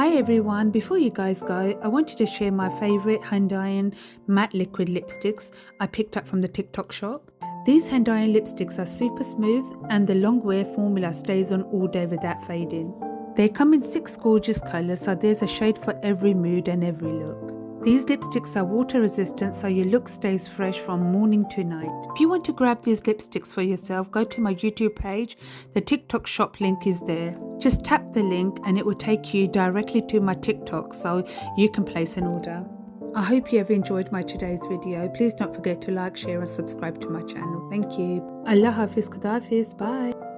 Hi everyone, before you guys go, I wanted to share my favourite hand iron matte liquid lipsticks I picked up from the TikTok shop. These hand iron lipsticks are super smooth and the long wear formula stays on all day without fading. They come in 6 gorgeous colours, so there's a shade for every mood and every look. These lipsticks are water resistant, so your look stays fresh from morning to night. If you want to grab these lipsticks for yourself, go to my YouTube page. The TikTok shop link is there. Just tap the link and it will take you directly to my TikTok so you can place an order. I hope you have enjoyed my today's video. Please don't forget to like, share and subscribe to my channel. Thank you. Allah Hafiz, Khuda Hafiz, bye.